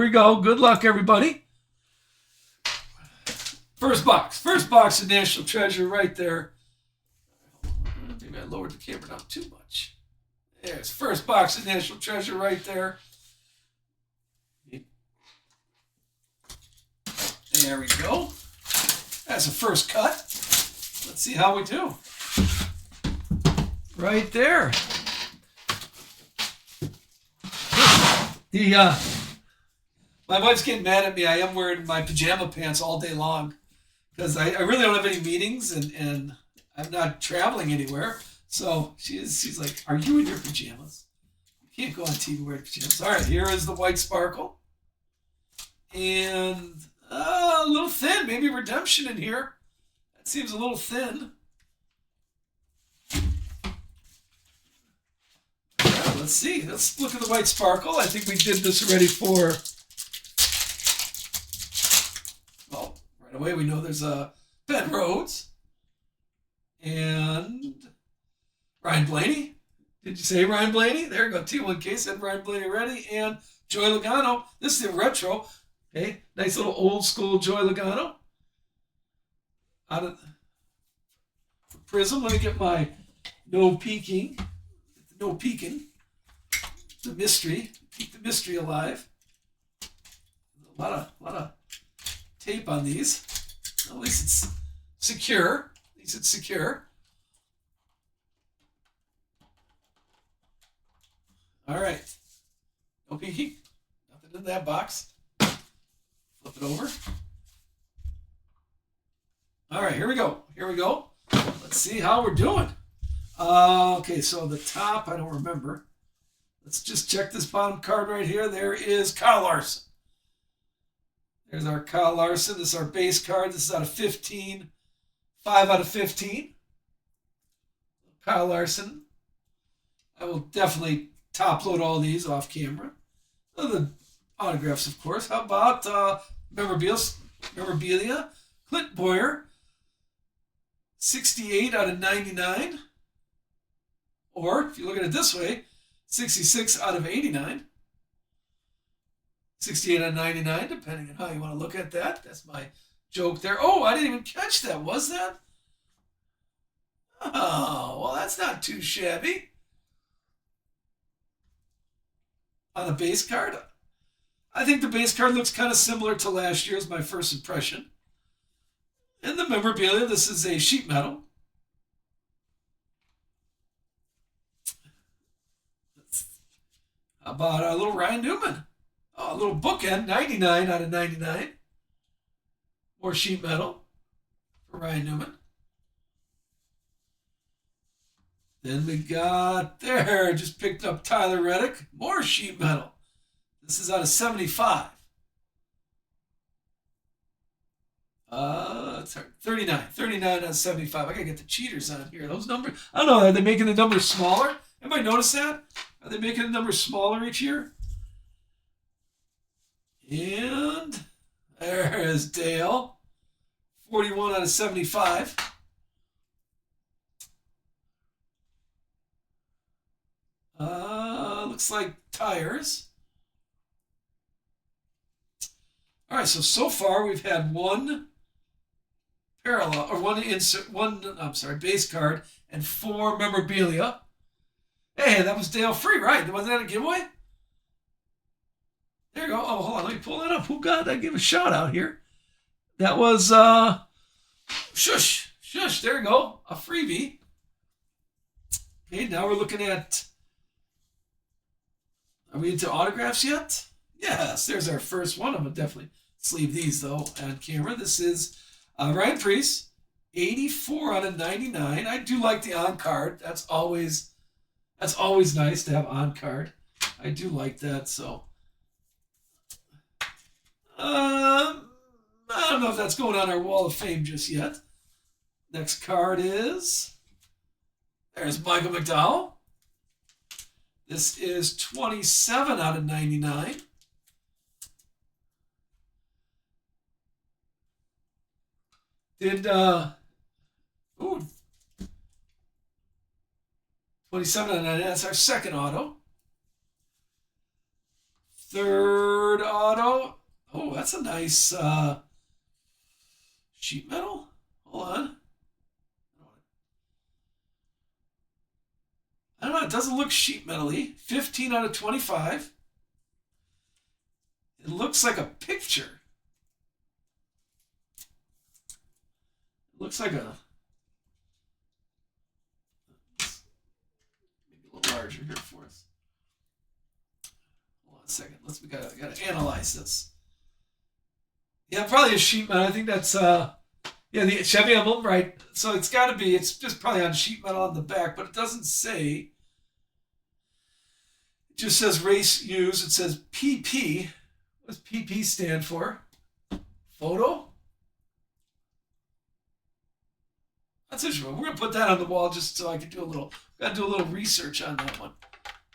we go. Good luck, everybody. First box of National Treasure right there. Maybe I lowered the camera down too much. There's first box of National Treasure right there. There we go. That's a first cut. Let's see how we do. Right there. My wife's getting mad at me. I am wearing my pajama pants all day long because I really don't have any meetings and I'm not traveling anywhere. So she's like, "Are you in your pajamas? You can't go on TV wearing pajamas." All right, here is the white sparkle. And a little thin. Maybe redemption in here. That seems a little thin. Yeah, let's see. Let's look at the white sparkle. I think we did this already for... Well, right away we know there's Ben Rhodes. And Ryan Blaney. Did you say Ryan Blaney? There you go. T1K said Ryan Blaney ready. And Joey Logano. This is a retro. Okay, nice little old school Joey Logano. Out of Prism. Let me get my no peeking. No peeking. The mystery. Keep the mystery alive. A lot of tape on these. At least it's secure. At least it's secure. All right. No peeking. Nothing in that box. Flip it over. All right, here we go. Let's see how we're doing. Okay, so the top, I don't remember. Let's just check this bottom card right here. There is Kyle Larson. There's our Kyle Larson. This is our base card. This is out of 15. 5 out of 15. Kyle Larson. I will definitely top load all these off camera. The autographs, of course. How about memorabilia? Clint Boyer, 68 out of 99. Or, if you look at it this way, 66 out of 89. 68 out of 99, depending on how you want to look at that. That's my joke there. Oh, I didn't even catch that. Was that? Oh, well, that's not too shabby. On a base card, I think the base card looks kind of similar to last year's, my first impression. And the memorabilia, this is a sheet metal. How about a little Ryan Newman? Oh, a little bookend, 99 out of 99. More sheet metal for Ryan Newman. Then we got there, just picked up Tyler Reddick. More sheet metal. This is out of 75. It's hard. 39 out of 75. I gotta get the cheaters on here. Those numbers, I don't know, are they making the numbers smaller? Anybody notice that? Are they making the numbers smaller each year? And there is Dale. 41 out of 75. Looks like tires. All right, so far we've had one parallel, or base card and 4 memorabilia. Hey, that was Dale Free, right? Wasn't that a giveaway? There you go. Oh, hold on, let me pull that up. Who got that? Give a shout out here. That was, Shush, there you go. A freebie. Okay, now we're looking at, are we into autographs yet? Yes, there's our first one. I'm going to definitely sleeve these, though, on camera. This is Ryan Preece, 84 out of 99. I do like the on-card. That's always nice to have on-card. I do like that, so. I don't know if that's going on our Wall of Fame just yet. Next card is, there's Michael McDowell. This is 27 out of 99. Did, 27 out of 99, that's our second auto. Third auto. Oh, that's a nice sheet metal. Hold on. I don't know. It doesn't look sheet metal-y. 15 out of 25. It looks like a picture. It looks like a... Maybe a little larger here for us. Hold on a second. We gotta analyze this. Yeah, probably a sheet metal. I think that's yeah, the Chevy emblem, right? So it's got to be. It's just probably on sheet metal on the back, but it doesn't say. It just says race use. It says PP. What does PP stand for? Photo. That's interesting. We're gonna put that on the wall just so I can do a little. Got to do a little research on that one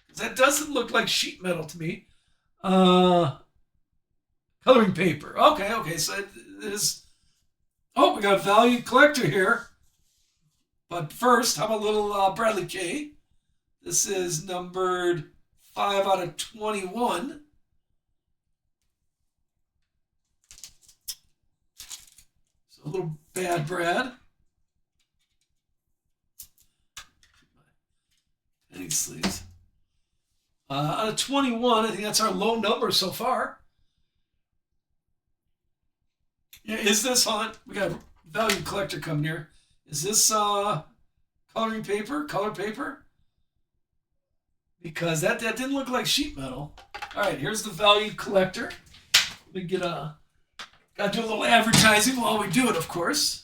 because that doesn't look like sheet metal to me. Coloring paper. Okay. So it is. Oh, we got a valued collector here. But first, how about a little Bradley K? This is numbered 5 out of 21. So a little bad Brad. Penny sleeves. Out of 21, I think that's our low number so far. Yeah, is this on? We got a valued collector coming here. Is this coloring paper? Color paper? Because that didn't look like sheet metal. All right, here's the valued collector. Let me get gotta do a little advertising while we do it, of course.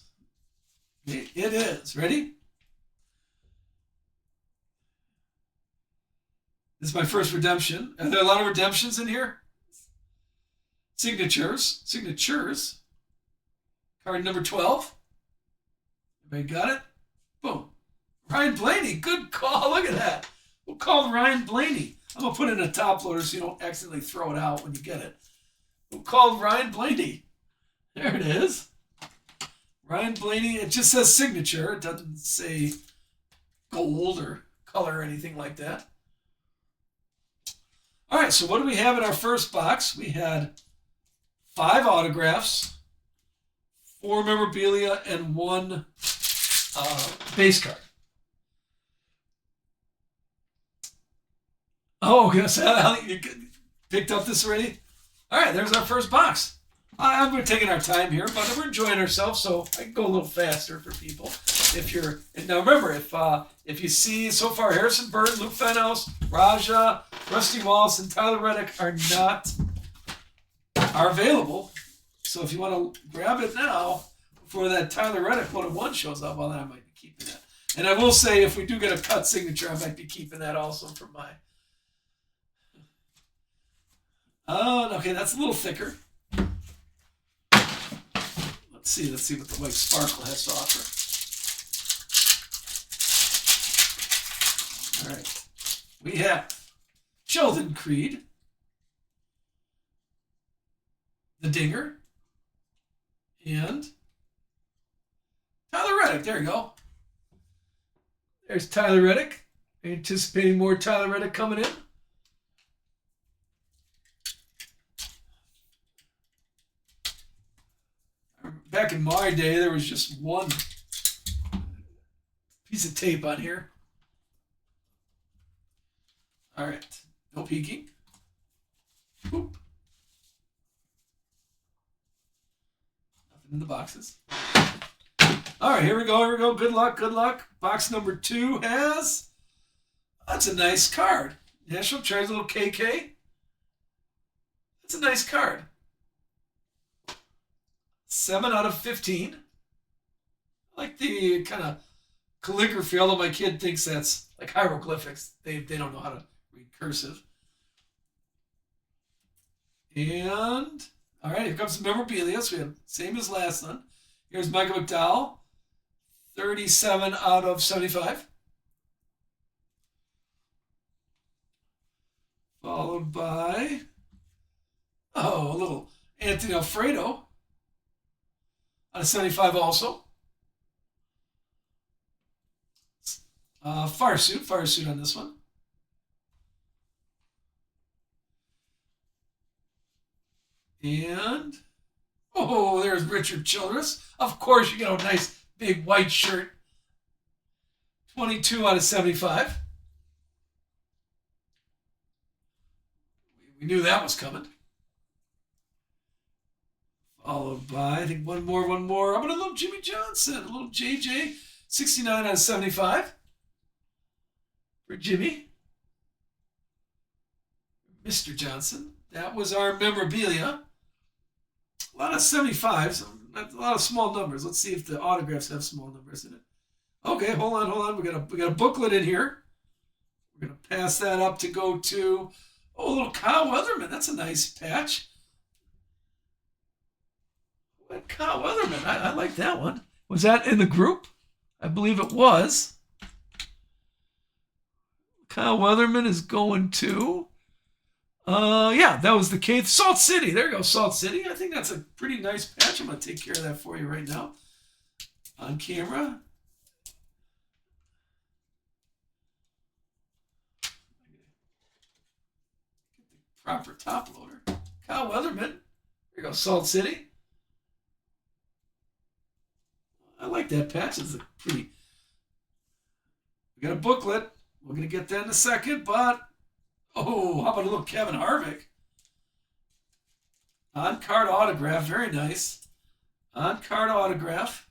It is. Ready? This is my first redemption. Are there a lot of redemptions in here? Signatures. Card number 12. Everybody got it? Boom. Ryan Blaney. Good call. Look at that. We'll call Ryan Blaney. I'm going to put it in a top loader so you don't accidentally throw it out when you get it. We'll call Ryan Blaney. There it is. Ryan Blaney. It just says signature. It doesn't say gold or color or anything like that. All right, so what do we have in our first box? We had 5 autographs, 4 memorabilia, and 1 base card. Oh, yes, you picked up this already? All right, there's our first box. We're taking our time here, but we're enjoying ourselves, so I can go a little faster for people. Now remember, if you see so far Harrison Burton, Luke Fenhouse, Raja, Rusty Wallace, and Tyler Reddick are available. So if you want to grab it now before that Tyler Reddick 1-of-1 shows up, well, then I might be keeping that. And I will say, if we do get a cut signature, I might be keeping that also for my. Oh, okay, that's a little thicker. Let's see what the white sparkle has to offer. All right, we have Sheldon Creed, the Dinger, and Tyler Reddick. There you go. There's Tyler Reddick. Anticipating more Tyler Reddick coming in. Back in my day, there was just one piece of tape on here. All right, no peeking. Boop. Nothing in the boxes. All right, here we go. Good luck. Box number 2 has. That's a nice card. National Treasure, little KK. That's a nice card. 7 out of 15. I like the kind of calligraphy, although my kid thinks that's like hieroglyphics. They don't know how to read cursive. And, all right, here comes the memorabilia. So we have same as last one. Here's Michael McDowell, 37 out of 75. Followed by, a little Anthony Alfredo, out of 75 also. Fire suit on this one. And, oh, there's Richard Childress. Of course, you get a nice big white shirt. 22 out of 75. We knew that was coming. Followed by, I think, one more. How about a little Jimmy Johnson? A little JJ. 69 out of 75. For Jimmy. Mr. Johnson. That was our memorabilia. A lot of 75s. A lot of small numbers. Let's see if the autographs have small numbers in it. Okay, hold on. We got a booklet in here. We're gonna pass that up to go to a little Kyle Weatherman. That's a nice patch. Kyle Weatherman. I like that one. Was that in the group? I believe it was. Kyle Weatherman is going to. Yeah, that was the case. Salt City. There you go, Salt City. I think that's a pretty nice patch. I'm going to take care of that for you right now on camera. Proper top loader. Kyle Weatherman. There you go, Salt City. I like that patch. It's pretty. We got a booklet. We're going to get that in a second, but oh, how about a little Kevin Harvick? On-card autograph. Very nice. On-card autograph.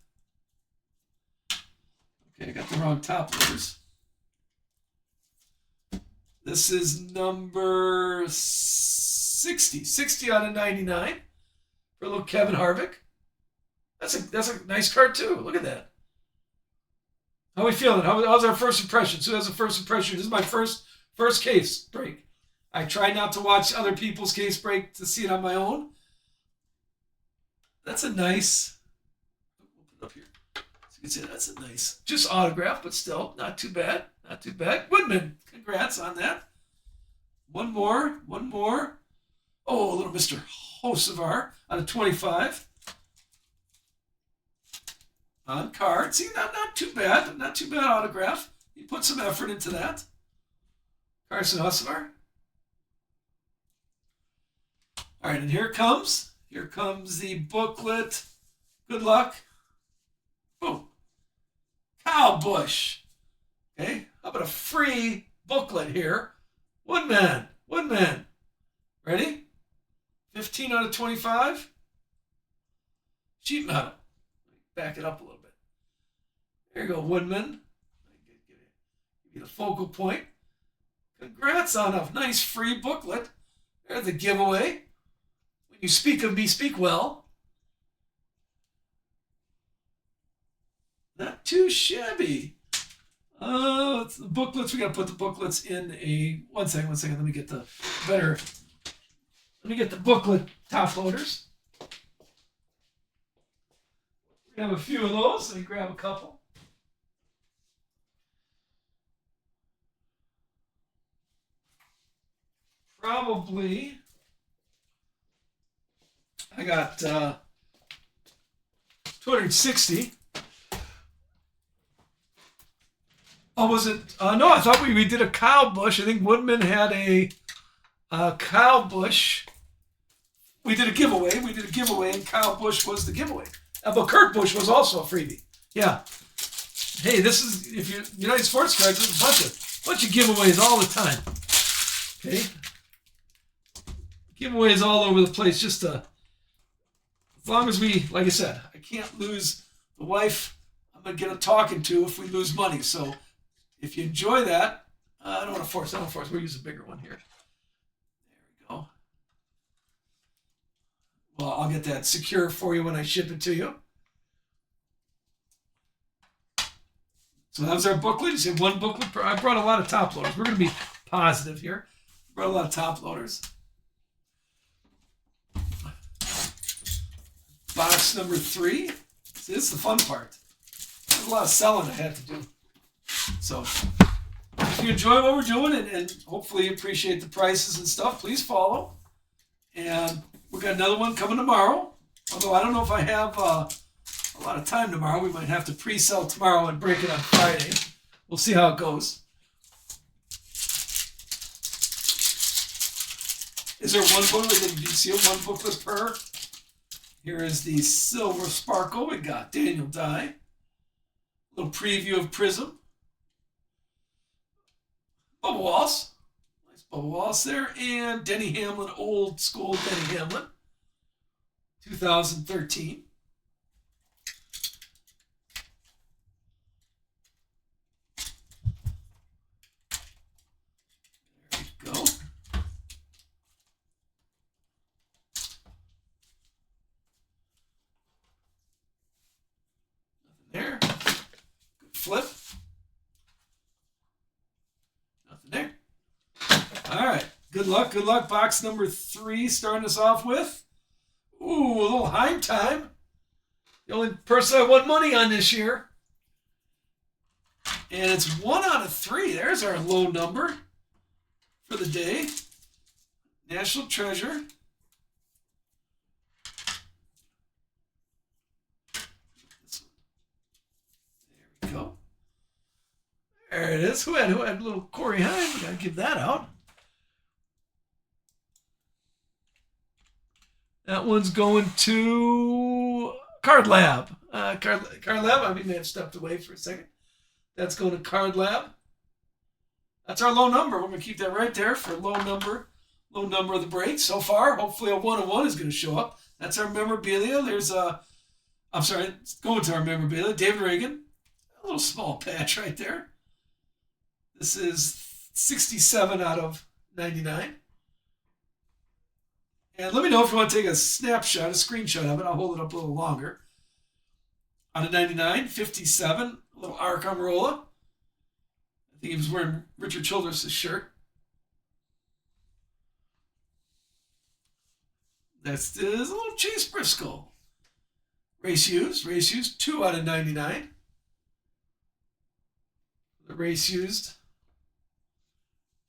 Okay, I got the wrong top loaders. This is number 60. 60 out of 99 for a little Kevin Harvick. That's a nice card, too. Look at that. How are we feeling? How's our first impressions? Who has a first impression? This is my first case break. I try not to watch other people's case break to see it on my own. That's a nice. We'll put it up here. So you can see that's a nice, just autograph, but still not too bad. Not too bad. Woodman, congrats on that. One more. Oh, a little Mr. Hocevar out of 25. On card. See, not too bad. Not too bad autograph. You put some effort into that. Carson Hocevar. All right, and here comes the booklet. Good luck. Boom. Kyle Busch. Okay, how about a free booklet here? Woodman. Ready? 15 out of 25. Sheet metal. Back it up a little bit. There you go, Woodman. Give you the focal point. Congrats on a nice free booklet. There's the giveaway. When you speak of me, speak well. Not too shabby. It's the booklets. We got to put the booklets in a. One second. Let me get the booklet top loaders. We have a few of those. Let me grab a couple. Probably. I got 260. Oh, was it? No, I thought we did a Kyle Busch. I think Woodman had a Kyle Busch. We did a giveaway, and Kyle Busch was the giveaway. But Kurt Busch was also a freebie. Yeah. Hey, this is, if you're United Sports Cards, there's a bunch of giveaways all the time. Okay. Giveaways all over the place. Just as long as we, like I said, I can't lose the wife I'm going to get a talking to if we lose money. So if you enjoy that, I don't want to force. We'll use a bigger one here. There we go. Well, I'll get that secure for you when I ship it to you. So that was our booklet. You see one booklet. I brought a lot of top loaders. We're going to be positive here. Brought a lot of top loaders. Box number 3. See, this is the fun part. There's a lot of selling I had to do. So if you enjoy what we're doing and hopefully you appreciate the prices and stuff, please follow. And we've got another one coming tomorrow. Although I don't know if I have a lot of time tomorrow. We might have to pre-sell tomorrow and break it on Friday. We'll see how it goes. Is there one booklet? Did you see it? One booklet per? Here is the Silver Sparkle. We got Daniel Dye. Little preview of Prism. Bubba Wallace. Nice Bubba Wallace there. And Denny Hamlin, old school Denny Hamlin. 2013. There we go. Nothing there. Good flip. Nothing there. All right. Good luck. Good luck. Box number 3 starting us off with. Ooh, a little Heim time. The only person I won money on this year. And it's 1 out of 3. There's our low number for the day. National Treasure. There we go. There it is. Who had a little Corey Heim? We gotta give that out. That one's going to Card Lab. Card Lab, I may have stepped away for a second. That's going to Card Lab. That's our low number. We're going to keep that right there for low number of the break. So far, hopefully a 101 is going to show up. That's our memorabilia. There's it's going to our memorabilia. David Reagan. A little small patch right there. This is 67 out of 99. And let me know if you want to take a snapshot, a screenshot of it. I'll hold it up a little longer. Out of 99, 57, a little Arc Amarola. I think he was wearing Richard Childress' shirt. That's a little Chase Briscoe. Race used, 2 out of 99. The race used.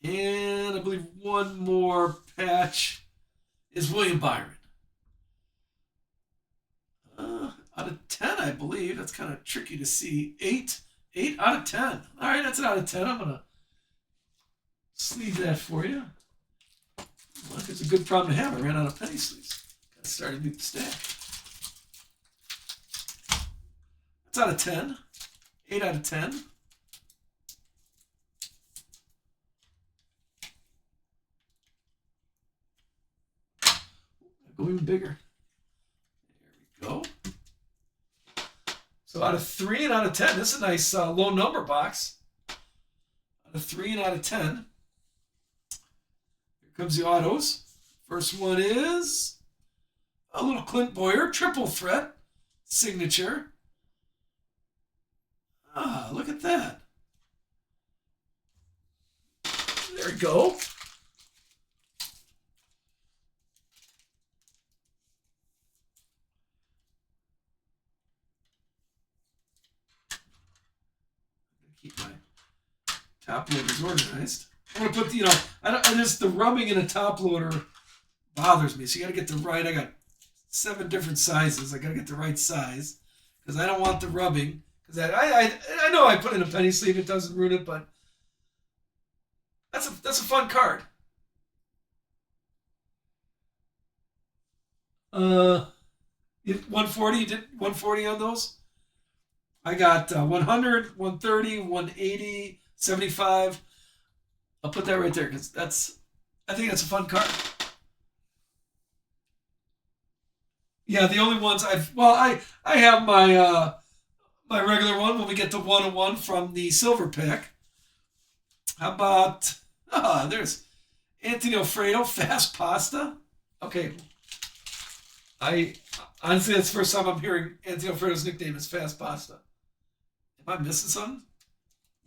And I believe one more patch is William Byron. Out of 10, I believe. That's kind of tricky to see. 8 out of 10. All right, that's an out of 10. I'm going to sleeve that for you. Well, it's a good problem to have. I ran out of penny sleeves. Got started to beat the stack. That's out of 10. 8 out of 10. Go even bigger. There we go. So out of 3 and out of 10, this is a nice low number box. Out of 3 and out of 10. Here comes the autos. First one is a little Clint Boyer triple threat signature. Look at that. There we go. Keep my top loaders organized. I'm gonna put the rubbing in a top loader bothers me. So you gotta get the right. I got 7 different sizes. I gotta get the right size because I don't want the rubbing. Because I know I put in a penny sleeve, it doesn't ruin it, but that's a fun card. 140. You did 140 on those. I got 100, 130, 180, 75. I'll put that right there because I think that's a fun card. Yeah, the only ones I have my my regular one when we get the 101 from the silver pack. How about there's Anthony Alfredo, Fast Pasta. Okay. Honestly, that's the first time I'm hearing Anthony Alfredo's nickname is Fast Pasta. Am I missing something?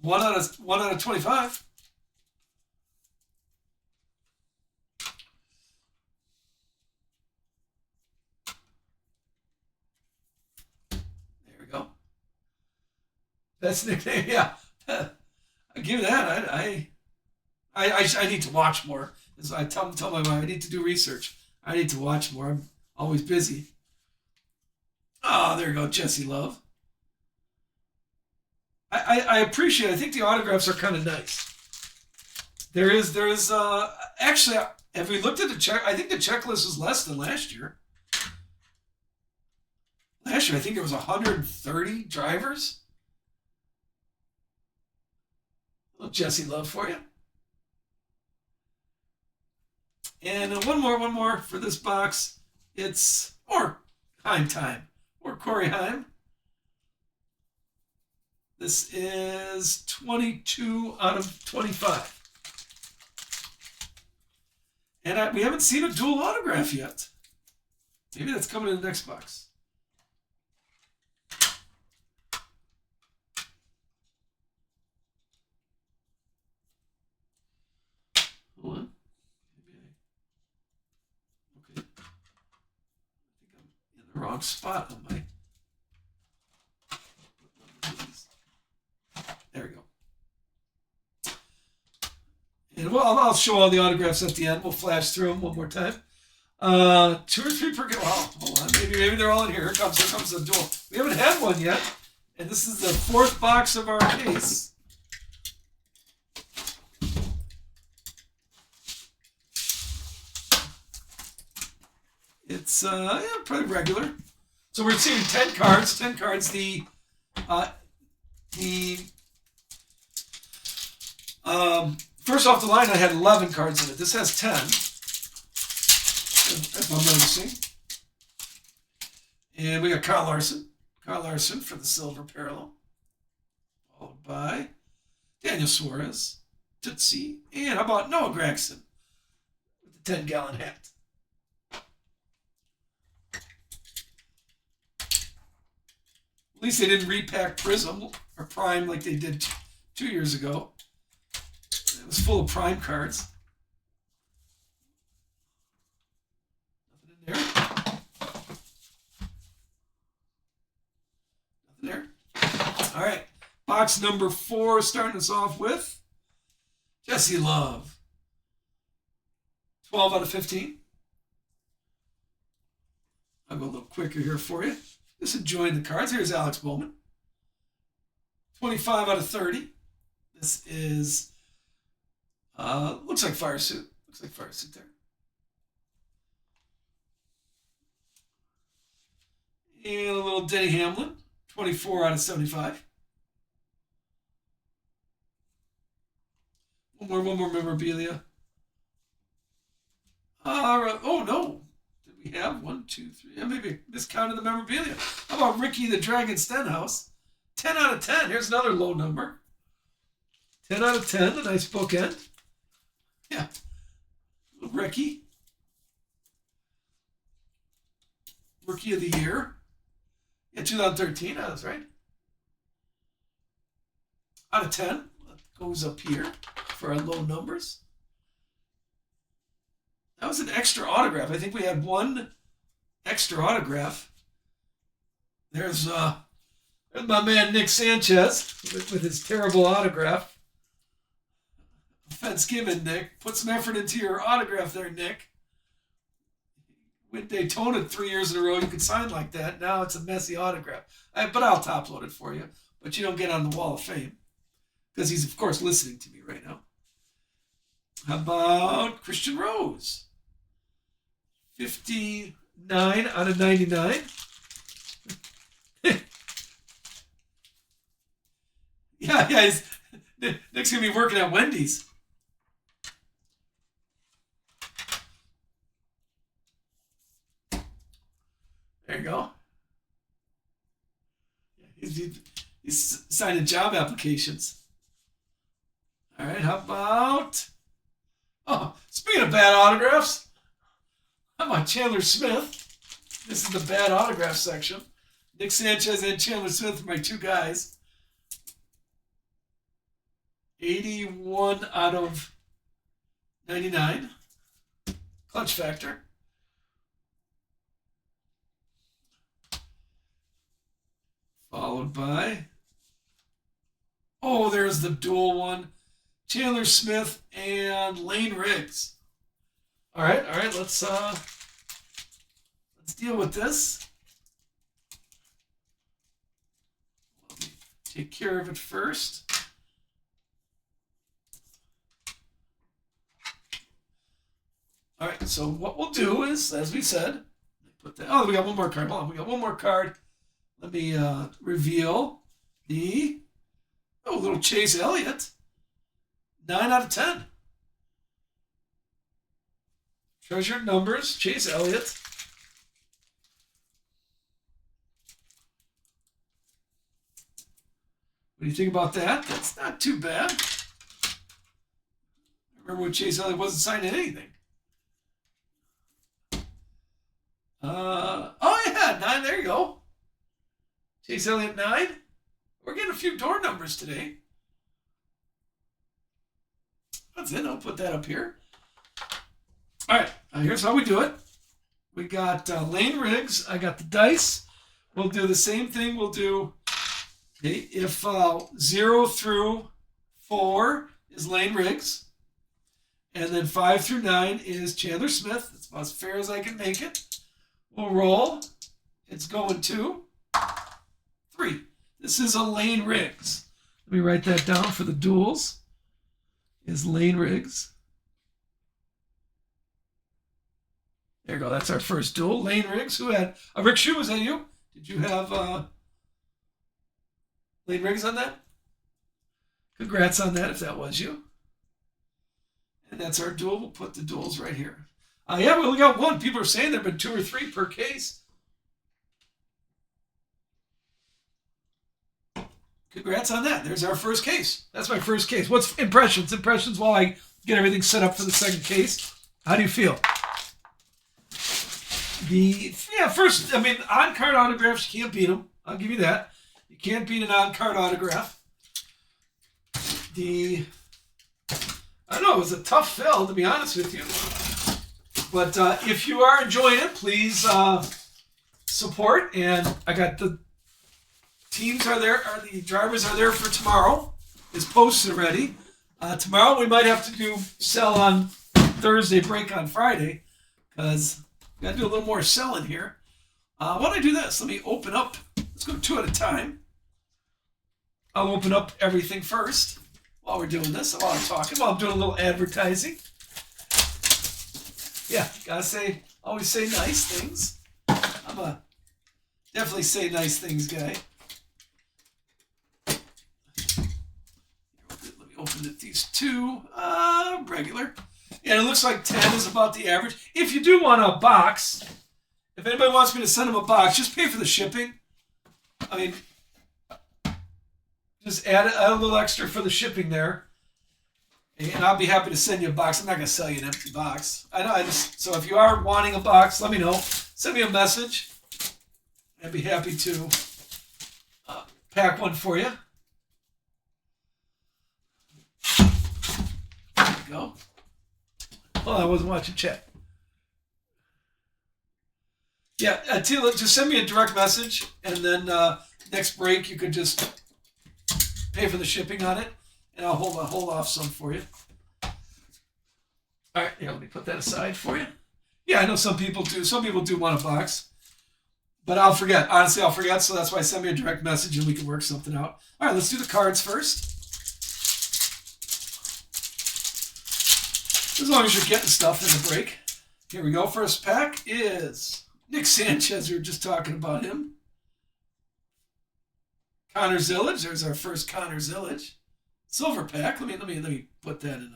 1 out of 25. There we go. That's the nickname. Yeah, I give you that. I need to watch more. As I tell my wife, I need to do research. I need to watch more. I'm always busy. Oh, there you go, Jesse Love. I appreciate it. I think the autographs are kind of nice. There is actually Have we looked at the check? I think the checklist was less than last year. Last year, I think it was 130 drivers. A little Jesse Love for you. And one more for this box. It's more Heim time. Or Corey Heim. This is 22 out of 25. And we haven't seen a dual autograph yet. Maybe that's coming in the next box. Hold on. Okay. I think I'm in the wrong spot on my. There we go. And I'll show all the autographs at the end. We'll flash through them one more time. 2 or 3 per. Well, hold on. Maybe they're all in here. Here comes the duel. We haven't had one yet, and this is the 4th box of our case. It's pretty regular. So we're seeing 10 cards. 10 cards. First off the line, I had 11 cards in it. This has 10, if I'm noticing. And we got Kyle Larson. Kyle Larson for the silver parallel. Followed by Daniel Suarez, Tootsie, and how about Noah Gragson with the 10-gallon hat. At least they didn't repack Prism or Prime like they did 2 years ago. It was full of Prime cards. Nothing in there. Nothing there. All right. Box number 4, starting us off with Jesse Love. 12 out of 15. I'll go a little quicker here for you. Just enjoying the cards. Here's Alex Bowman. 25 out of 30. This is, looks like Fire Suit. Looks like Fire Suit there. And a little Denny Hamlin. 24 out of 75. One more memorabilia. Oh, no. We have 1, 2, 3. Yeah, maybe miscounted the memorabilia. How about Ricky the Dragon Stenhouse? 10 out of 10. Here's another low number. 10 out of 10. A nice bookend. Yeah. Ricky. Rookie of the Year. Yeah, 2013. That's right. Out of 10. Goes up here for our low numbers. That was an extra autograph. I think we had one extra autograph. There's my man Nick Sanchez with his terrible autograph. Offense given, Nick. Put some effort into your autograph there, Nick. Win Daytona 3 years in a row. You could sign like that. Now it's a messy autograph. But I'll top load it for you. But you don't get on the Wall of Fame. Because he's, of course, listening to me right now. How about Christian Rose? 59 out of 99. yeah, Nick's going to be working at Wendy's. There you go. He's signing job applications. All right, how about... Oh, speaking of bad autographs, how about Chandler Smith? This is the bad autograph section. Nick Sanchez and Chandler Smith are my 2 guys. 81 out of 99. Clutch factor. Followed by... Oh, there's the dual one. Chandler Smith and Lane Riggs. All right, let's deal with this. Let me take care of it first. All right, so what we'll do is, as we said, put that. Oh, we got one more card. Hold on, we got one more card. Let me reveal the little Chase Elliott. 9 out of 10. Treasured numbers, Chase Elliott. What do you think about that? That's not too bad. Remember when Chase Elliott wasn't signing anything. Oh yeah, 9. There you go. Chase Elliott 9. We're getting a few door numbers today. That's it. I'll put that up here. All right. Here's how we do it. We got Lane Riggs. I got the dice. We'll do the same thing. We'll do if 0 through 4 is Lane Riggs, and then 5 through 9 is Chandler Smith. That's about as fair as I can make it. We'll roll. It's going 2, 3. This is a Lane Riggs. Let me write that down for the duels. Is Lane Riggs. There you go. That's our first duel. Lane Riggs. Who had Rick Shue? Was that you? Did you have Lane Riggs on that? Congrats on that if that was you. And that's our duel. We'll put the duels right here. Yeah, we only got one. People are saying there have been 2 or 3 per case. Congrats on that. There's our first case. That's my first case. What's impressions? Impressions while I get everything set up for the second case. How do you feel? First, on-card autographs, you can't beat them. I'll give you that. You can't beat an on-card autograph. I don't know, it was a tough fill, to be honest with you. But if you are enjoying it, please support. And I got the teams are there, or the drivers are there for tomorrow. It's posted already. Tomorrow we might have to sell on Thursday, break on Friday, because we got to do a little more selling here. Why don't I do this? Let me open up. Let's go 2 at a time. I'll open up everything first while we're doing this, while I'm talking, while I'm doing a little advertising. Yeah, always say nice things. I'm a definitely say nice things guy. Let me open it, these 2, regular. And it looks like 10 is about the average. If you do want a box, if anybody wants me to send them a box, just pay for the shipping. Just add a little extra for the shipping there. And I'll be happy to send you a box. I'm not going to sell you an empty box. So if you are wanting a box, let me know. Send me a message. I'd be happy to pack one for you. There you go. Oh, I wasn't watching chat. Yeah, Tila, just send me a direct message, and then next break you could just pay for the shipping on it, and I'll hold off some for you. All right, let me put that aside for you. Yeah, I know some people do. Some people do want a box, but I'll forget. Honestly, I'll forget, so that's why send me a direct message, and we can work something out. All right, let's do the cards first. As long as you're getting stuff in the break. Here we go. First pack is Nick Sanchez. We were just talking about him. Connor Zillage. There's our first Connor Zillage. Silver pack. Let me put that in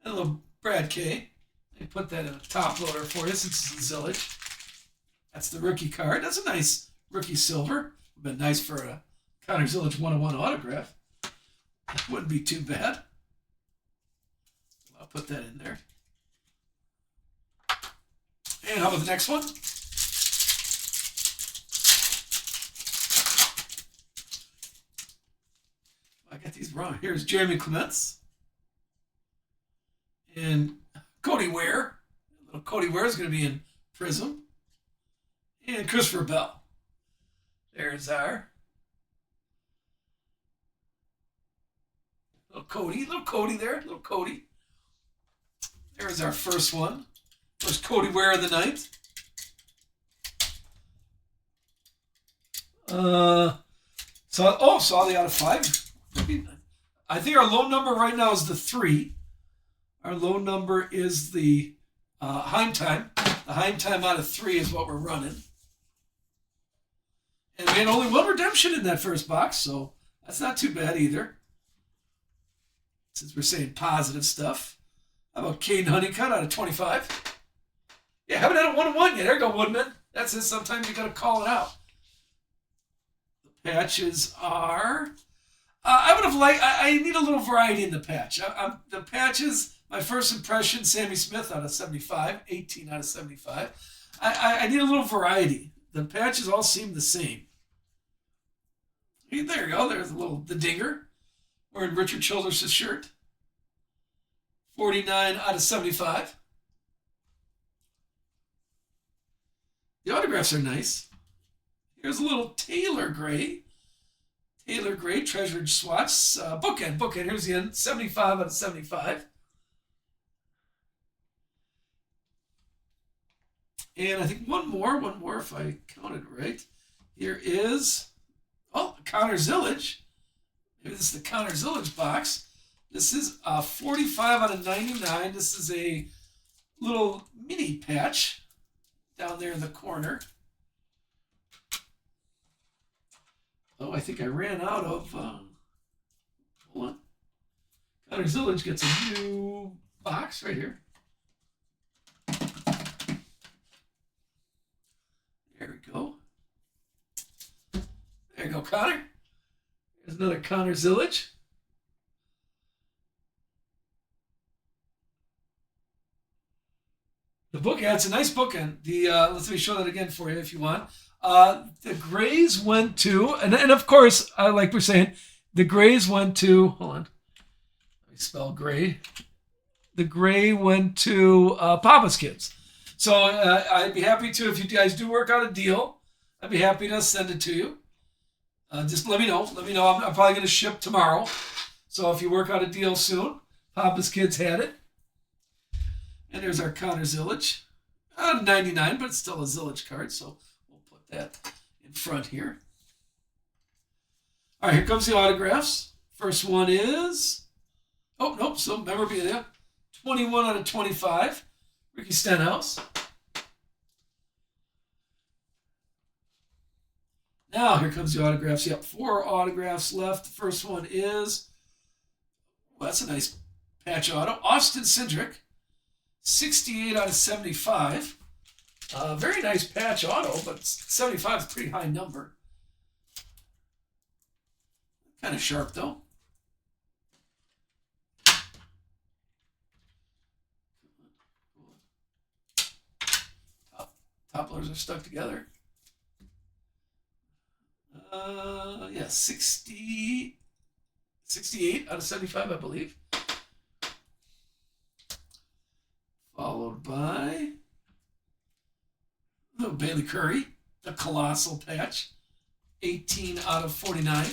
a little Brad K. Let me put that in a top loader for you since it's a Zillage. That's the rookie card. That's a nice rookie silver. Would have been nice for a Connor Zillage 101 autograph. Wouldn't be too bad. I'll put that in there. And how about the next one? I got these wrong. Here's Jeremy Clements. And Cody Ware. Little Cody Ware is going to be in Prism. And Christopher Bell. There's our little Cody there. Little Cody. There's our first one. First Cody Ware of the night. Saw the out of 5. I think our low number right now is the 3. Our low number is the Heim time. The Heim time out of 3 is what we're running. And we had only 1 redemption in that first box, so that's not too bad either. Since we're saying positive stuff. How about Caden Honeycutt out of 25? Yeah, haven't had a 1-1 yet. There you go, Woodman. That's it. Sometimes you got to call it out. The patches are... I would have liked... I need a little variety in the patch. The patches, my first impression, Sammy Smith out of 75. 18 out of 75. I need a little variety. The patches all seem the same. Hey, there you go. There's the dinger. Wearing Richard Childress' shirt. 49 out of 75. The autographs are nice. Here's a little Taylor Gray. Taylor Gray, Treasured Swatch. Bookend. Here's the end. 75 out of 75. And I think one more if I counted right. Here is, Connor Zillage. Maybe this is the Connor Zillage box. This is 45 out of 99. This is a little mini patch down there in the corner. Oh, I think I ran out of... hold on. Connor Zillage gets a new box right here. There we go. There you go, Connor. There's another Connor Zillage. The book, yeah, it's a nice bookend. Let me show that again for you if you want. The Grays went to, and of course, like we're saying, the Grays went to, hold on, let me spell Gray. The Gray went to Papa's Kids. So I'd be happy to, if you guys do work out a deal, I'd be happy to send it to you. Just let me know. Let me know. I'm probably going to ship tomorrow. So if you work out a deal soon, Papa's Kids had it. And there's our Connor Zillage. 99, but it's still a Zillage card, so we'll put that in front here. All right, here comes the autographs. First one is... oh, nope, so memorabilia. 21 out of 25. Ricky Stenhouse. Now, here comes the autographs. Yep, 4 autographs left. The first one is... well, that's a nice patch auto. Austin Cindric. 68 out of 75. Very nice patch auto, but 75 is a pretty high number. Kind of sharp, though. Topplers are stuck together. Yeah, 68 out of 75, I believe. Followed by Bailey Curry, the colossal patch, 18 out of 49.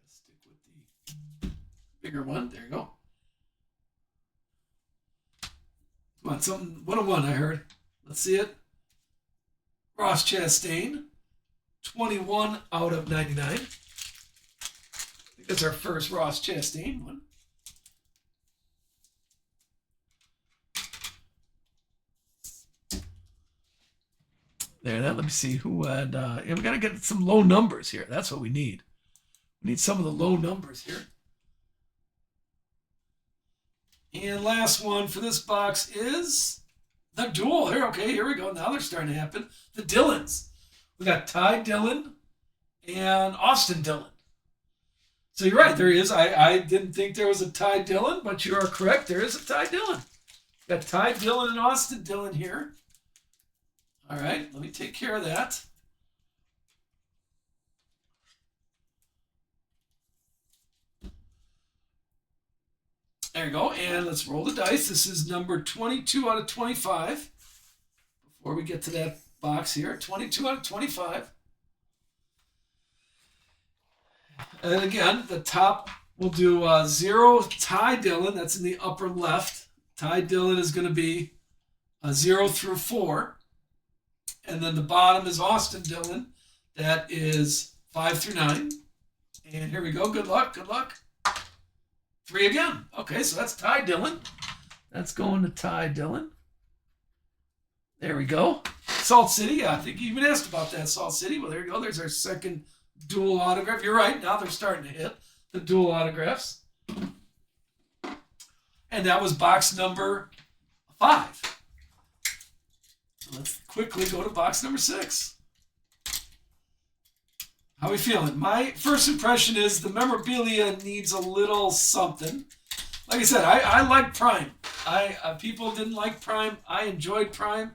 Stick with the bigger one. There you go. Come on, something 101 I heard. Let's see it. Ross Chastain, 21 out of 99. I think that's our first Ross Chastain one. There, let me see who had... yeah, we got to get some low numbers here. That's what we need. We need some of the low numbers here. And last one for this box is... the duel. Here we go. Now they're starting to happen. The Dillons. We got Ty Dillon and Austin Dillon. So you're right. There is. I didn't think there was a Ty Dillon, but you are correct. There is a Ty Dillon. We got Ty Dillon and Austin Dillon here. All right. Let me take care of that. There you go. And let's roll the dice. This is number 22 out of 25. Before we get to that box here, 22 out of 25. And again, the top, we'll do 0 Ty Dillon. That's in the upper left. Ty Dillon is going to be 0 through 4. And then the bottom is Austin Dillon. That is 5 through 9. And here we go. Good luck. Good luck. 3 again. Okay, so that's Ty Dillon. That's going to Ty Dillon. There we go. Salt City. Yeah, I think you even asked about that, Salt City. Well, there you go. There's our second dual autograph. You're right. Now they're starting to hit the dual autographs. And that was box number 5. So let's quickly go to box number 6. How are we feeling? My first impression is the memorabilia needs a little something. Like I said, I like Prime. People didn't like Prime. I enjoyed Prime.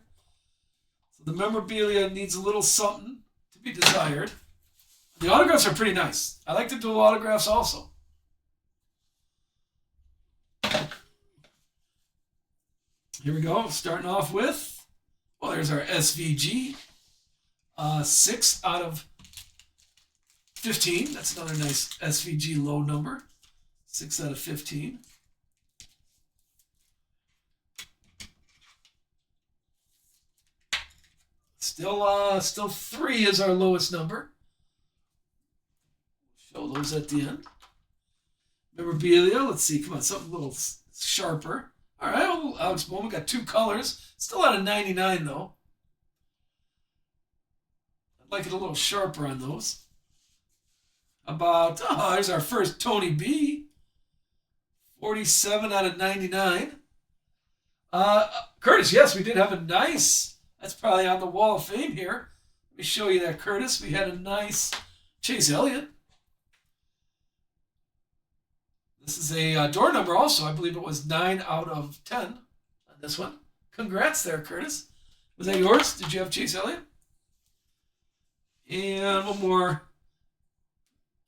So the memorabilia needs a little something to be desired. The autographs are pretty nice. I like the dual autographs also. Here we go. Starting off with, well, there's our SVG. 6 out of 15. That's another nice SVG low number. 6 out of 15. Still 3 is our lowest number. Show those at the end. Memorabilia. Let's see. Come on, something a little sharper. All right, well, Alex Bowman got 2 colors. Still out of 99 though. I'd like it a little sharper on those. There's our first Tony B. 47 out of 99. Curtis, yes, we did have a nice, that's probably on the Wall of Fame here. Let me show you that, Curtis. We had a nice Chase Elliott. This is a door number also. I believe it was 9 out of 10 on this one. Congrats there, Curtis. Was that yours? Did you have Chase Elliott? And one more.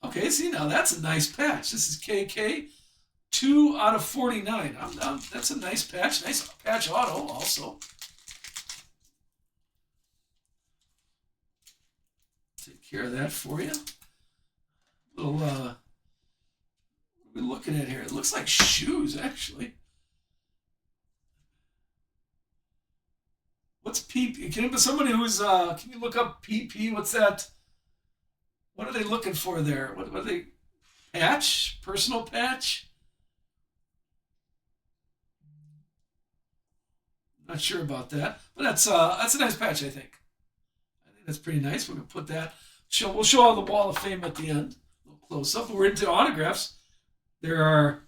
Okay, see, now that's a nice patch. This is KK, 2 out of 49. That's a nice patch. Nice patch auto also. Take care of that for you. Little, what are we looking at here? It looks like shoes, actually. What's PP? Can somebody who's, can you look up PP? What's that? What are they looking for there? What are they? Patch? Personal patch? Not sure about that, but that's a nice patch. I think that's pretty nice. We're gonna put that. We'll show all the Wall of Fame at the end. A little close up. We're into autographs. There are.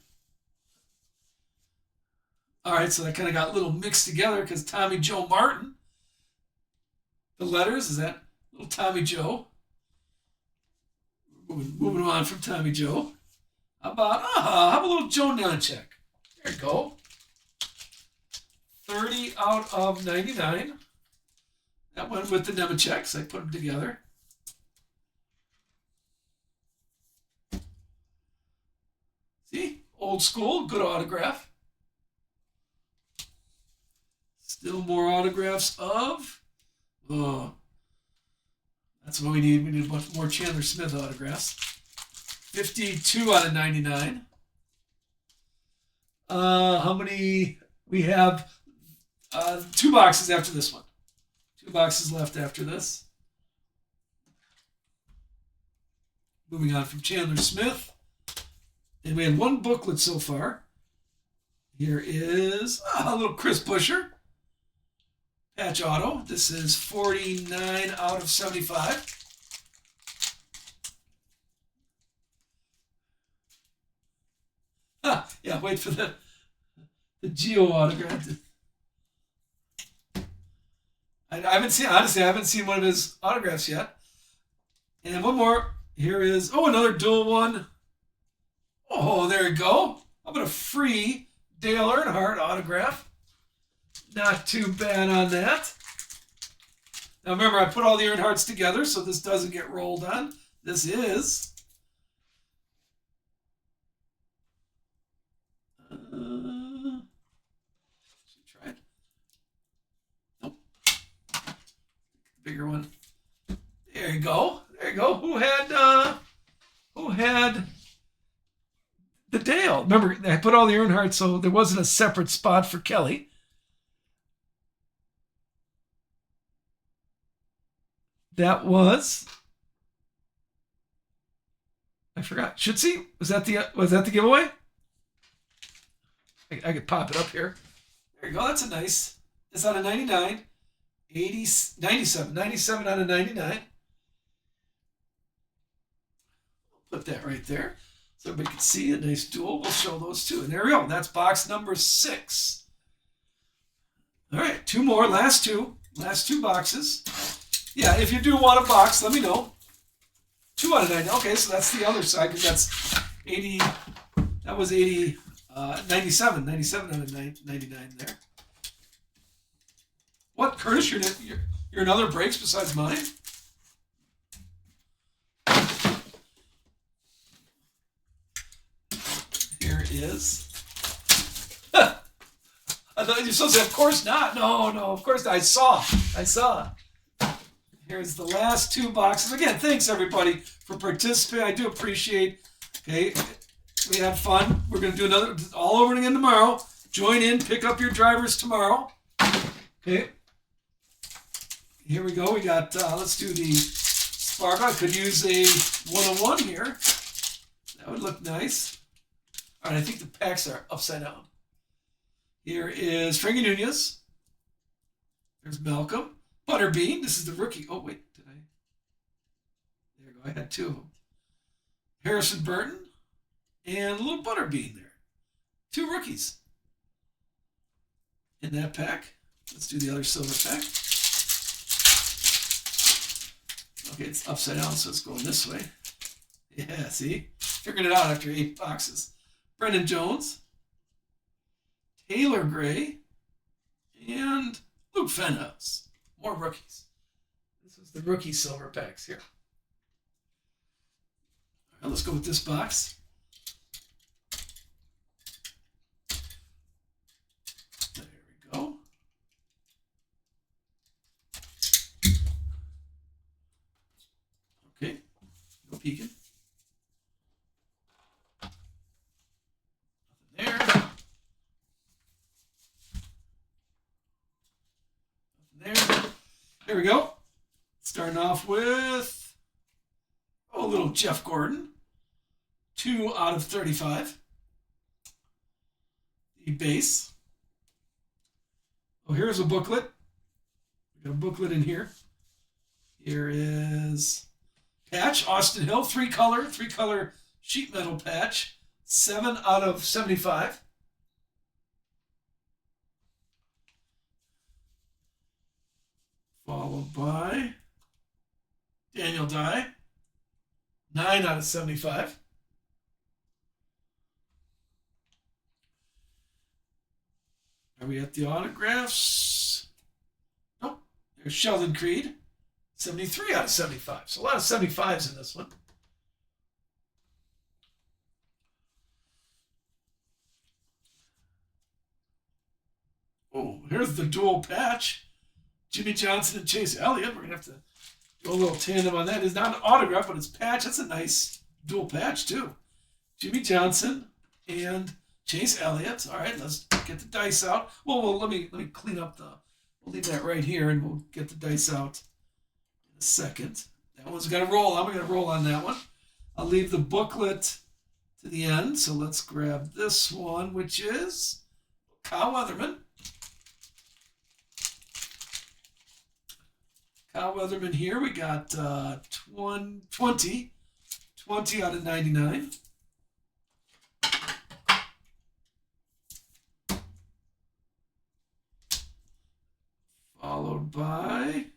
All right, so that kind of got a little mixed together because Tommy Joe Martin. The letters is that little Tommy Joe. Moving on from Tommy Joe. How about a little Joe Nemechek? There you go. 30 out of 99. That went with the Nemecheks. I put them together. See? Old school. Good autograph. Still more autographs of... that's what we need. We need a bunch more Chandler Smith autographs. 52 out of 99. How many? We have 2 boxes after this one. 2 boxes left after this. Moving on from Chandler Smith. And we had 1 booklet so far. Here is a little Chris Buescher. Patch auto. This is 49 out of 75. Yeah, wait for the Geo autograph. I haven't seen one of his autographs yet. And one more. Here is, another dual one. Oh, there you go. How about a free Dale Earnhardt autograph? Not too bad on that. Now remember, I put all the Earnhardts together so this doesn't get rolled on. This is... should try it. Nope. Bigger one. There you go. There you go. Who had the Dale? Remember, I put all the Earnhardts so there wasn't a separate spot for Kelly. That was I forgot. Should see. Was that the giveaway? I could pop it up here. There you go. That's a nice. It's out of 99. 80, 97. 97 out of 99. Put that right there so everybody can see a nice dual. We'll show those too. And there we go. That's box number 6. All right, 2 more. Last two boxes. Yeah, if you do want a box, let me know. 2 out of 9. Okay, so that's the other side because that's 80. That was 80. 97 out of 99 there. What, Curtis? You're in other breaks besides mine? Here is. I thought you supposed to say, of course not. No, of course not. I saw. Here's the last 2 boxes. Again, thanks everybody for participating. I do appreciate. Okay, we had fun. We're going to do another all over again tomorrow. Join in, pick up your drivers tomorrow. Okay. Here we go. We got, let's do the Sparkle. I could use a 101 here. That would look nice. All right, I think the packs are upside down. Here is Frankie Nunez. There's Malcolm. Butterbean. This is the rookie. Oh, wait. Did I? There you go. I had 2 of them. Harrison Burton. And a little Butterbean there. 2 rookies. In that pack. Let's do the other silver pack. Okay, it's upside down, so it's going this way. Yeah, see? Figured it out after 8 boxes. Brendan Jones. Taylor Gray. And Luke Fenhouse. More rookies. This is the rookie silver packs here. All right, let's go with this box. There we go. Okay, no peeking. Nothing there. There we go. Starting off with a little Jeff Gordon. 2 out of 35. The base. Oh, here's a booklet. We got a booklet in here. Here is patch, Austin Hill, 3-color sheet metal patch. 7 out of 75. Followed by Daniel Dye, 9 out of 75. Are we at the autographs? Nope. There's Sheldon Creed, 73 out of 75. So a lot of 75s in this one. Oh, here's the dual patch. Jimmy Johnson and Chase Elliott. We're going to have to go a little tandem on that. It's not an autograph, but it's patch. That's a nice dual patch, too. Jimmy Johnson and Chase Elliott. All right, let's get the dice out. Well, let me clean up we'll leave that right here, and we'll get the dice out in a second. That one's got to roll. I'm going to roll on that one. I'll leave the booklet to the end. So let's grab this one, which is Kyle Weatherman. Kyle Weatherman here. We got 20 out of 99. Followed by,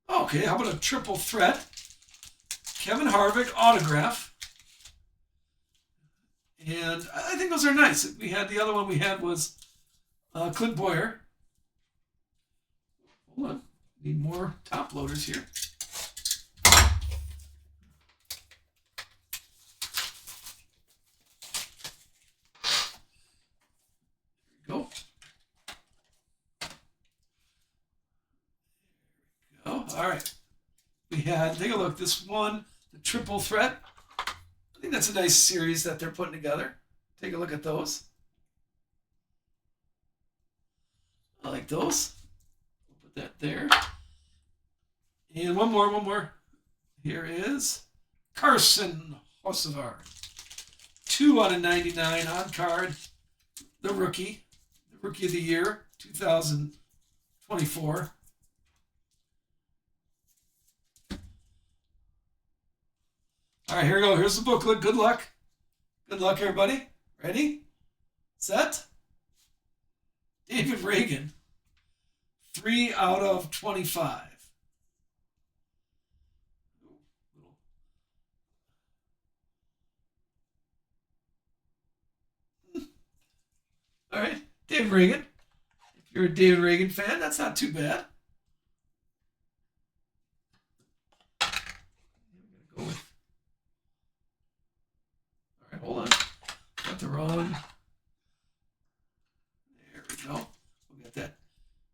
okay, how about a triple threat? Kevin Harvick autograph. And I think those are nice. We had the other one we had was Clint Boyer. Hold on. Need more top loaders here. There we go. All right. We had, take a look, this one, the triple threat. I think that's a nice series that they're putting together. Take a look at those. I like those. We'll put that there. And one more. Here is Carson Hocevar. 2 out of 99 on card. The rookie of the year, 2024. All right, here we go. Here's the booklet. Good luck. Good luck, everybody. Ready? Set? David Reagan. 3 out of 25. All right, David Reagan. If you're a David Reagan fan, that's not too bad. I'm gonna go with. All right, hold on. Got the wrong. There we go. We'll get that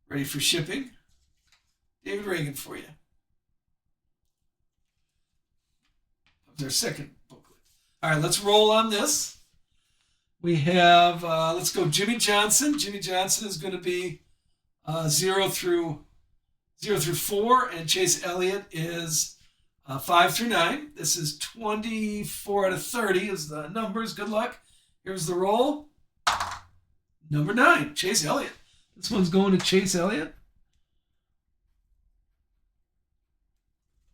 ready for shipping. David Reagan for you. That was our second booklet. All right, let's roll on this. We have, let's go Jimmy Johnson. Jimmy Johnson is going to be 0 through 4, and Chase Elliott is 5 through 9. This is 24 out of 30 is the numbers. Good luck. Here's the roll. Number 9, Chase Elliott. This one's going to Chase Elliott.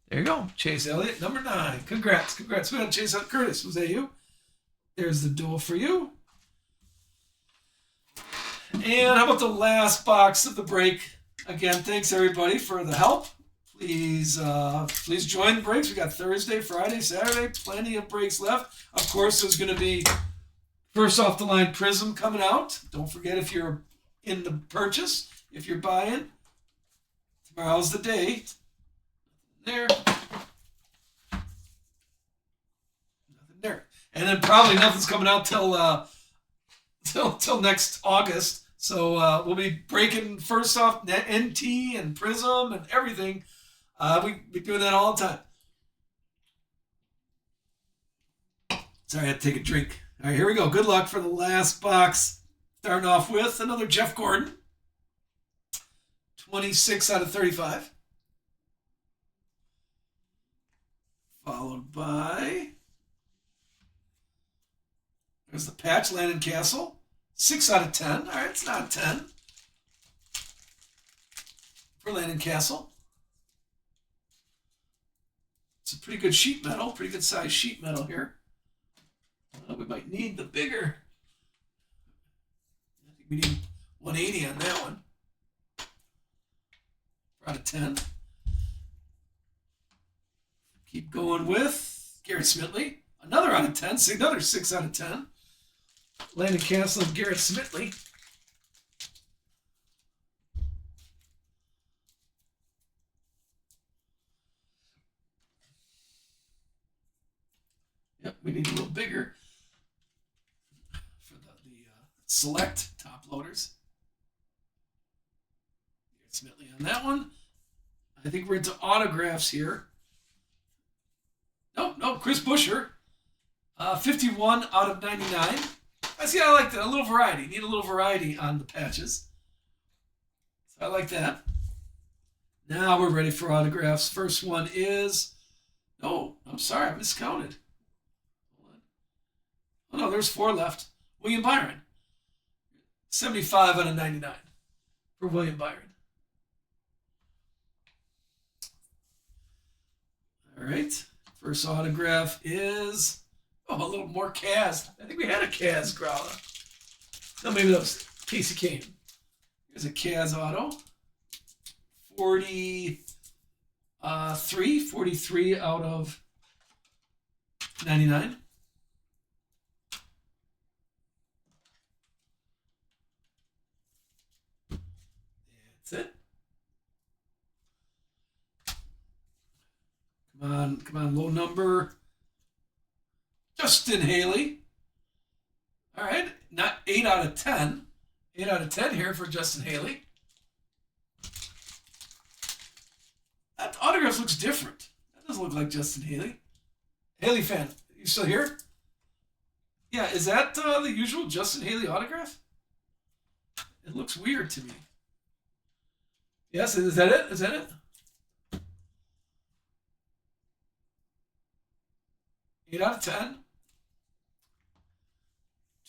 There you go. Chase Elliott, number 9. Congrats. We got Chase Elliott. Curtis, was that you? There's the duel for you. And how about the last box of the break? Again, thanks everybody for the help. Please join the breaks. We got Thursday, Friday, Saturday, plenty of breaks left. Of course, there's going to be first off the line Prism coming out. Don't forget if you're in the purchase, if you're buying, tomorrow's the day. There. Nothing there. And then probably nothing's coming out till next August. So we'll be breaking first off NT and Prism and everything. We'll be doing that all the time. Sorry, I had to take a drink. All right, here we go. Good luck for the last box. Starting off with another Jeff Gordon. 26 out of 35. Followed by... There's the patch, Landon Castle. 6 out of 10. All right, it's not a 10 for Landon Castle. It's a pretty good sheet metal, pretty good size sheet metal here. We might need the bigger. I think we need 180 on that one. Out of 10. Keep going with Garrett Smitley. Another out of 10. Another 6 out of 10. Landon Castle and Garrett Smitley. Yep, we need a little bigger for the select top loaders. Garrett Smitley on that one. I think we're into autographs here. No, Chris Buescher. 51 out of 99. I see, I like that. A little variety. Need a little variety on the patches. So I like that. Now we're ready for autographs. First one is... Oh, I'm sorry. I miscounted. Hold on. Oh, no, there's 4 left. William Byron. 75 out of 99 for William Byron. All right. First autograph is... Oh, a little more Kaz. I think we had a Kaz Growler. No, maybe that was Casey Kane. Here's a Kaz auto. 43 out of 99. That's it. Come on, low number. Justin Haley. All right, not 8 out of 10. 8 out of 10 here for Justin Haley. That autograph looks different. That doesn't look like Justin Haley. Haley fan, you still here? Yeah, is that the usual Justin Haley autograph? It looks weird to me. Yes, is that it? Is that it? 8 out of 10.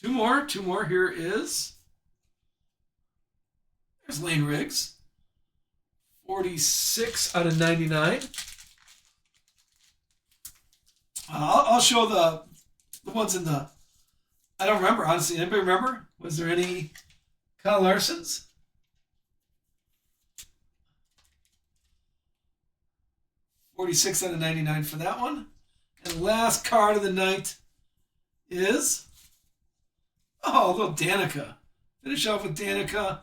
Two more. Here is, there's Lane Riggs. 46 out of 99. I'll show the ones in the, I don't remember, honestly. Anybody remember? Was there any Kyle Larsons? $46 out of 99 for that one. And last card of the night is, a little Danica. Finish off with Danica,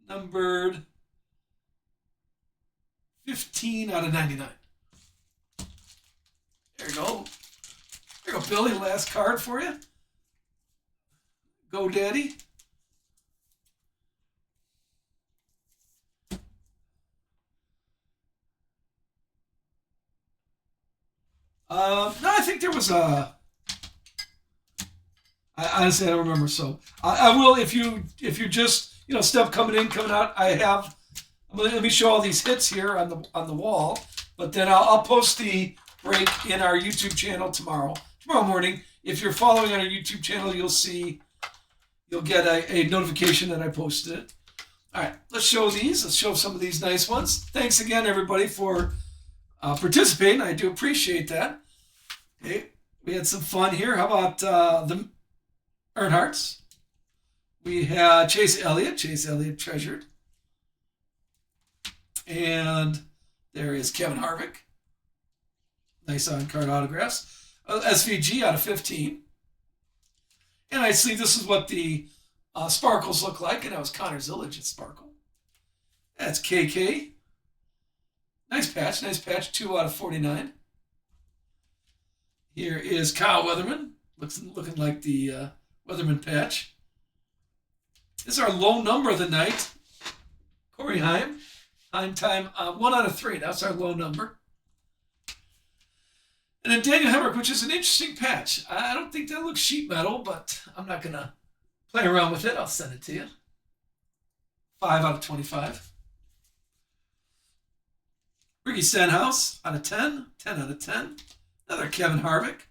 numbered 15 out of 99. There you go. There you go, Billy. Last card for you. Go, Daddy. No, I think there was a. Honestly, I don't remember. So I will if you're just stuff coming in, coming out. I have. Let me show all these hits here on the wall. But then I'll post the break in our YouTube channel tomorrow morning. If you're following on our YouTube channel, you'll get a notification that I posted it. All right, let's show these. Let's show some of these nice ones. Thanks again, everybody, for participating. I do appreciate that. Okay, we had some fun here. How about the Earnhardts? We had Chase Elliott treasured. And there is Kevin Harvick. Nice on-card autographs. SVG out of 15. And I see this is what the sparkles look like, and that was Connor Zillage at Sparkle. That's KK. Nice patch, 2 out of 49. Here is Kyle Weatherman, looking like the Weatherman patch. This is our low number of the night. Corey Heim. Heim time 1 out of 3. That's our low number. And then Daniel Hemrick, which is an interesting patch. I don't think that looks sheet metal, but I'm not going to play around with it. I'll send it to you. 5 out of 25. Ricky Stenhouse out of 10. 10 out of 10. Another Kevin Harvick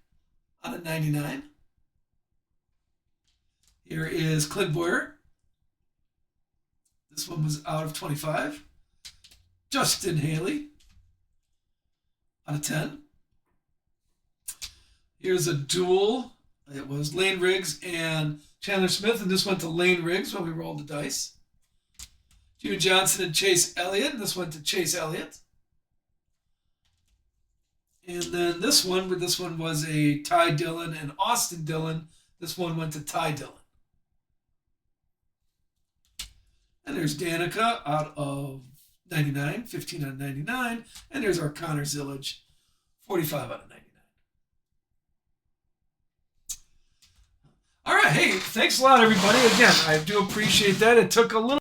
out of 99. Here is Clint Boyer. This one was out of 25. Justin Haley out of 10. Here's a duel. It was Lane Riggs and Chandler Smith, and this went to Lane Riggs when we rolled the dice. Hugh Johnson and Chase Elliott, and this went to Chase Elliott. And then this one was a Ty Dillon and Austin Dillon. This one went to Ty Dillon. And there's Danica out of 99, 15 out of 99. And there's our Connor Zillage, 45 out of 99. All right, hey, thanks a lot, everybody. Again, I do appreciate that. It took a little